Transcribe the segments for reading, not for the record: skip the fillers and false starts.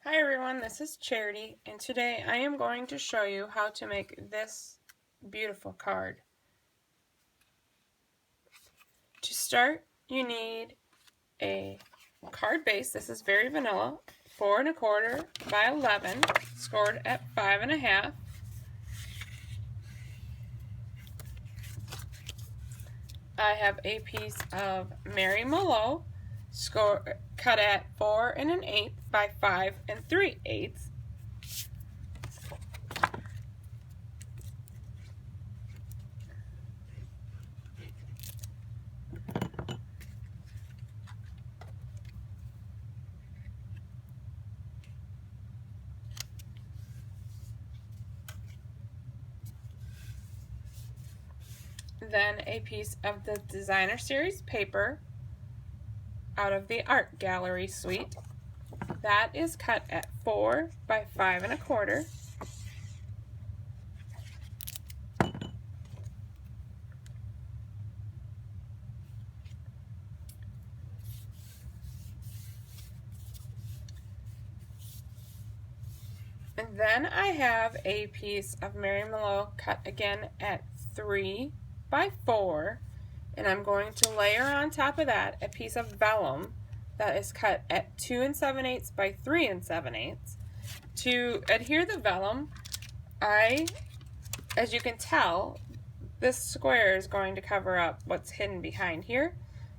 Hi everyone, this is Charity, and today I am going to show you how to make this beautiful card. To start, you need a card base. This is very vanilla, 4 1/4 by 11, scored at 5 1/2. I have a piece of Mary Mallow, cut at 4 1/8 by 5 3/8. Then a piece of the Designer Series paper out of the Art Gallery suite. That is cut at 4 by 5 1/4. And then I have a piece of Mary Mallow cut again at 3 by 4, and I'm going to layer on top of that a piece of vellum that is cut at 2 7/8 by 3 7/8. To adhere the vellum, as you can tell, this square is going to cover up what's hidden behind here,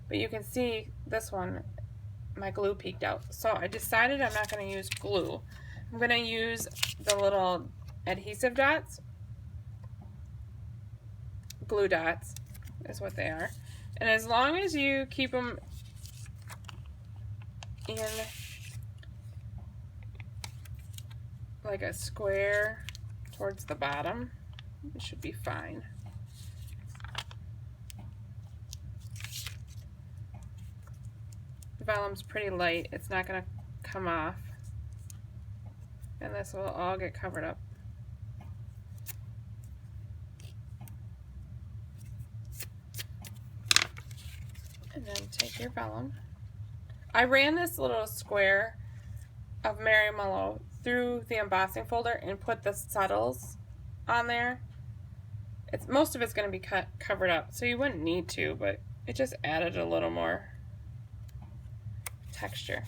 but you can see this one, my glue peeked out. So I decided I'm not going to use glue. I'm going to use the little adhesive dots. Glue dots is what they are. And as long as you keep them in like a square towards the bottom, it should be fine. The vellum's pretty light. It's not going to come off. And this will all get covered up. And then take your vellum. I ran this little square of Mary Mallow through the embossing folder and put the subtles on there. Most of it's going to be covered up, so you wouldn't need to, but it just added a little more texture.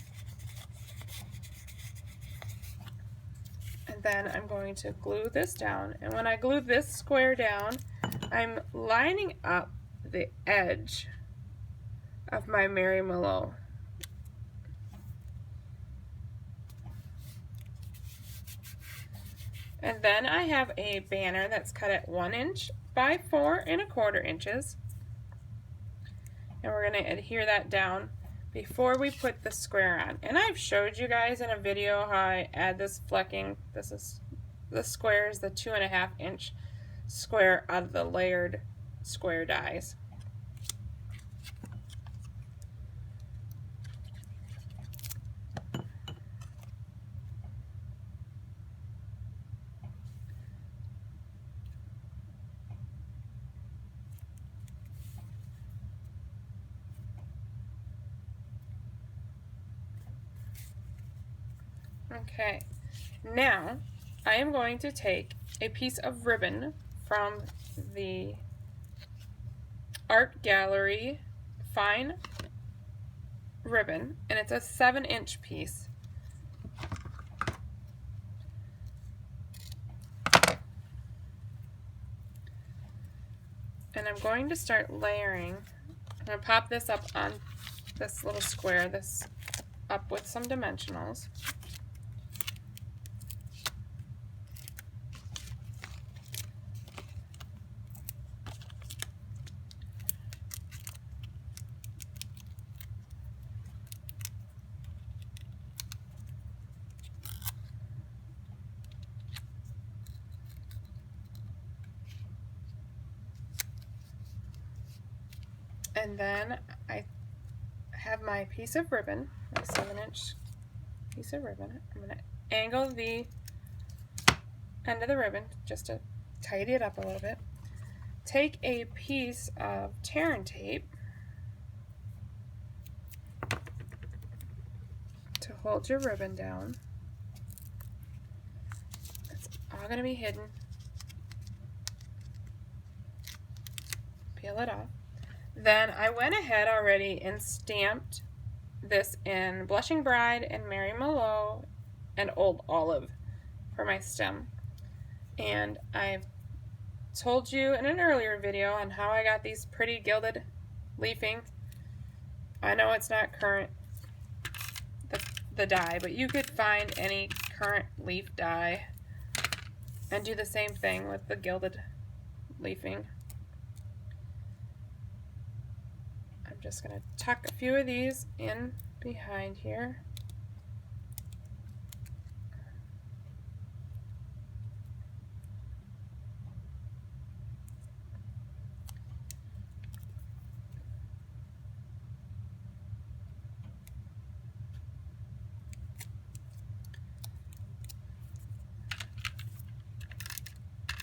And then I'm going to glue this down, and when I glue this square down, I'm lining up the edge of my Mary Mallow. And then I have a banner that's cut at 1 inch by 4 1/4 inches. And we're going to adhere that down before we put the square on. And I've showed you guys in a video how I add this flecking. The square is the 2 1/2 inch square out of the layered square dies. Okay, now I am going to take a piece of ribbon from the Art Gallery fine ribbon, and it's a 7-inch piece. And I'm going to start layering. I'm going to pop this up on this little square, this up with some dimensionals. And then I have my piece of ribbon, my 7-inch piece of ribbon. I'm going to angle the end of the ribbon just to tidy it up a little bit. Take a piece of tear and tape to hold your ribbon down. all going to be hidden. Peel it off. Then I went ahead already and stamped this in Blushing Bride and Mary Mallow and Old Olive for my stem. And I told you in an earlier video on how I got these pretty gilded leafing. I know it's not current, the dye, but you could find any current leaf dye and do the same thing with the gilded leafing. I'm just going to tuck a few of these in behind here.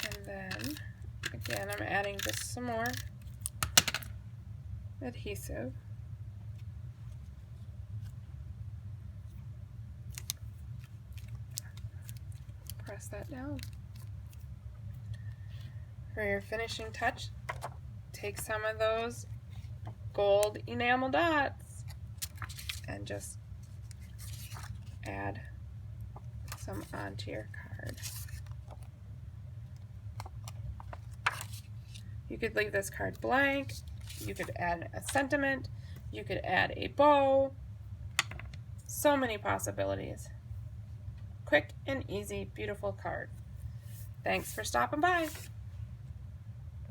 And then, again, I'm adding just some more adhesive. Press that down. For your finishing touch, take some of those gold enamel dots and just add some onto your card. You could leave this card blank, you could add a sentiment, you could add a bow, so many possibilities. Quick and easy, beautiful card. Thanks for stopping by.